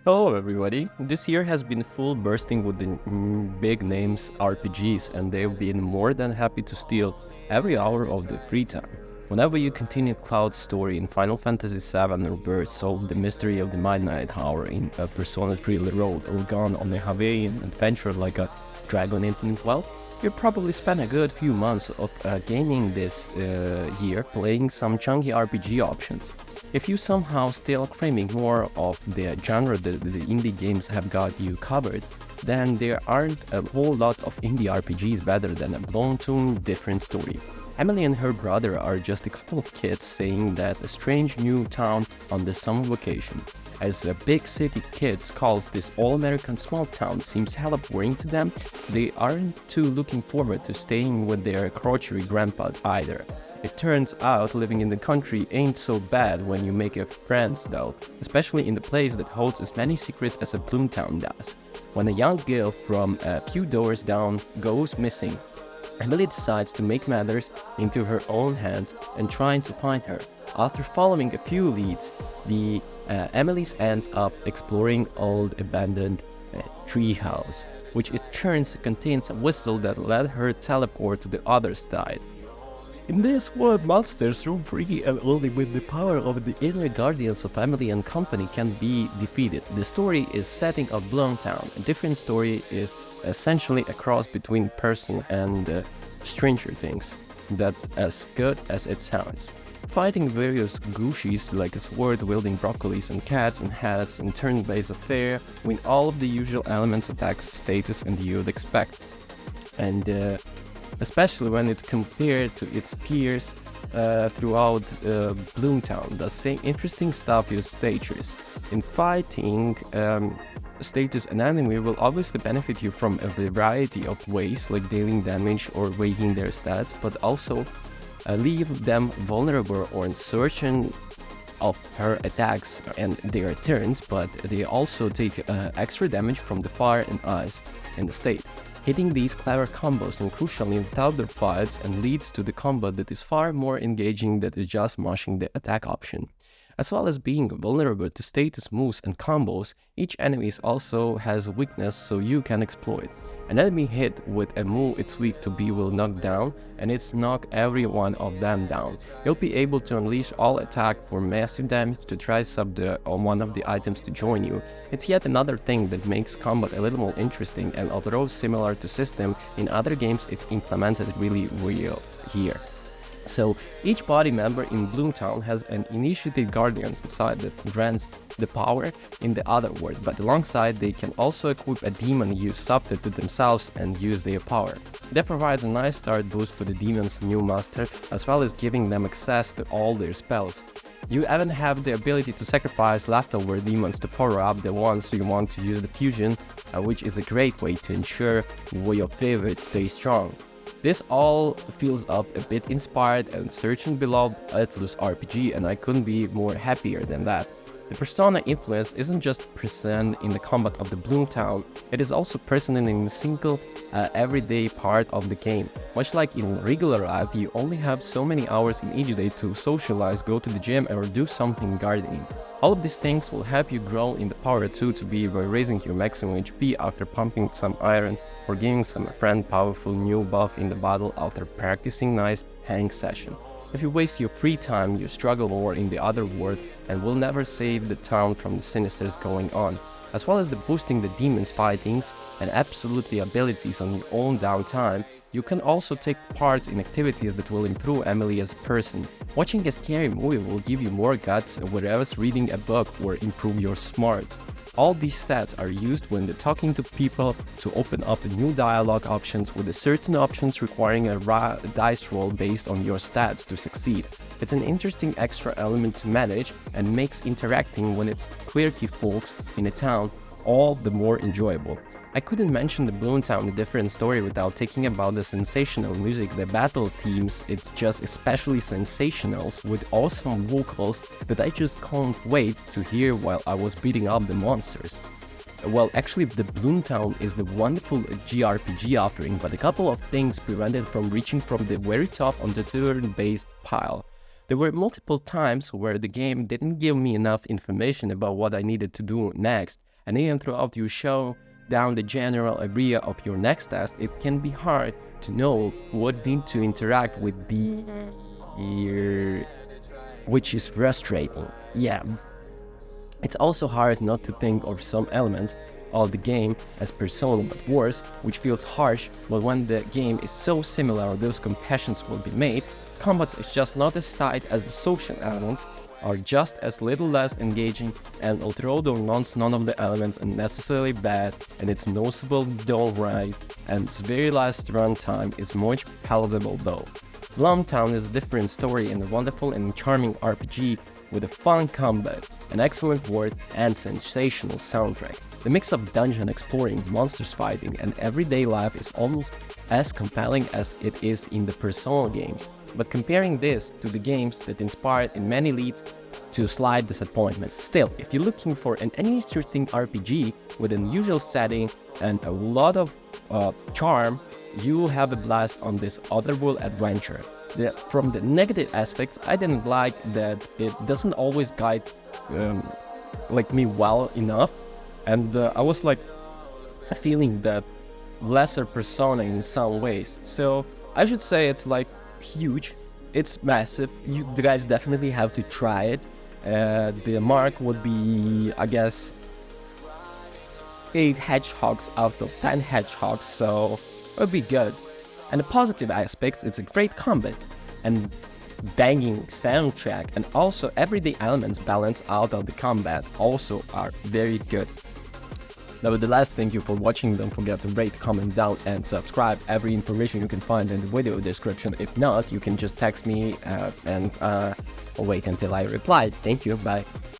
Hello everybody, this year has been full bursting with the big names RPGs and they've been more than happy to steal every hour of the free time. Whenever you continue Cloud's story in Final Fantasy VII or Birth, solve the mystery of the Midnight Hour in a Persona 3 Road, or gone on a Hawaiian adventure like a Dragon Infinite, well, you probably spent a good few months of gaming this year playing some chunky RPG options. If you somehow still craving more of the genre that the indie games have got you covered, then there aren't a whole lot of indie RPGs better than a Bloomtown different story. Emily and her brother are just a couple of kids saying that a strange new town on the summer vacation. As a big city kids calls this all-American small town seems hella boring to them, they aren't too looking forward to staying with their crotchety grandpa either. It turns out living in the country ain't so bad when you make friends though, especially in the place that holds as many secrets as a Bloomtown does. When a young girl from a few doors down goes missing, Emily decides to make matters into her own hands and trying to find her. After following a few leads, Emily ends up exploring old abandoned treehouse, which it turns contains a whistle that let her teleport to the other side. In this world, monsters roam free and only with the power of the inner guardians of Emily and company can be defeated. The story is setting of Bloomtown. A different story is essentially a cross between person and Stranger Things. That as good as it sounds. Fighting various Gushies like sword-wielding broccolis and cats and hats and turn-based affair with all of the usual elements, attacks, status and you'd expect. And especially when it compared to its peers throughout Bloomtown, the same interesting stuff use stages. In fighting, status and enemy will obviously benefit you from a variety of ways, like dealing damage or weighting their stats, but also leave them vulnerable or uncertain of her attacks and their turns, but they also take extra damage from the fire and ice in the state. Hitting these clever combos and crucially without their fights and leads to the combo that is far more engaging than just mashing the attack option. As well as being vulnerable to status moves and combos, each enemy also has a weakness so you can exploit. An enemy hit with a move it's weak to be will knock down, and it's knock every one of them down. You'll be able to unleash all attack for massive damage to try sub on one of the items to join you. It's yet another thing that makes combat a little more interesting, and although similar to system in other games, it's implemented really well here. So each body member in Bloomtown has an initiated guardian inside that grants the power in the other world, but alongside they can also equip a demon use subset to themselves and use their power. That provides a nice start boost for the demon's new master, as well as giving them access to all their spells. You even have the ability to sacrifice leftover demons to power up the ones you want to use the fusion, which is a great way to ensure your favorites stay strong. This all feels up a bit inspired and searching beloved Atlus RPG, and I couldn't be more happier than that. The Persona influence isn't just present in the combat of the Bloomtown, it is also present in a single everyday part of the game. Much like in regular life, you only have so many hours in each day to socialize, go to the gym or do something gardening. All of these things will help you grow in the power too to be by raising your maximum HP after pumping some iron or giving some friend powerful new buff in the battle after practicing nice hang session. If you waste your free time, you struggle more in the other world and will never save the town from the sinisters going on, as well as the boosting the demons fightings and absolutely abilities on your own downtime. You can also take part in activities that will improve Emily as a person. Watching a scary movie will give you more guts, whereas reading a book will improve your smarts. All these stats are used when talking to people to open up new dialogue options, with certain options requiring a dice roll based on your stats to succeed. It's an interesting extra element to manage and makes interacting when it's quirky folks in a town all the more enjoyable. I couldn't mention the Bloomtown, a different story, without talking about the sensational music, the battle themes. It's just especially sensational with awesome vocals that I just can't wait to hear while I was beating up the monsters. Well, actually, the Bloomtown is the wonderful JRPG offering, but a couple of things prevented from reaching from the very top on the turn-based pile. There were multiple times where the game didn't give me enough information about what I needed to do next, and even throughout you show down the general idea of your next task, it can be hard to know what need to interact with which is frustrating. Yeah. It's also hard not to think of some elements of the game as personal but worse, which feels harsh, but when the game is so similar, those comparisons will be made. Combat is just not as tight as the social elements, are just as little less engaging, and although none of the elements are necessarily bad, and it's noticeable dull right, and its very last runtime is much palatable though. Bloomtown is a different story and a wonderful and charming RPG with a fun combat, an excellent world, and sensational soundtrack. The mix of dungeon exploring, monsters fighting, and everyday life is almost as compelling as it is in the Persona games. But comparing this to the games that inspired in many leads to slight disappointment. Still, if you're looking for an interesting RPG with an unusual setting and a lot of charm, you will have a blast on this otherworld adventure. From the negative aspects, I didn't like that it doesn't always guide me well enough, and I was like feeling that lesser Persona in some ways. So I should say it's like huge, it's massive. You guys definitely have to try it. The mark would be, I guess, 8 hedgehogs out of 10 hedgehogs, so it would be good. And the positive aspects, it's a great combat and banging soundtrack, and also everyday elements balanced out of the combat also are very good. Nevertheless, thank you for watching. Don't forget to rate, comment down, and subscribe. Every information you can find in the video description. If not, you can just text me and wait until I reply. Thank you, bye.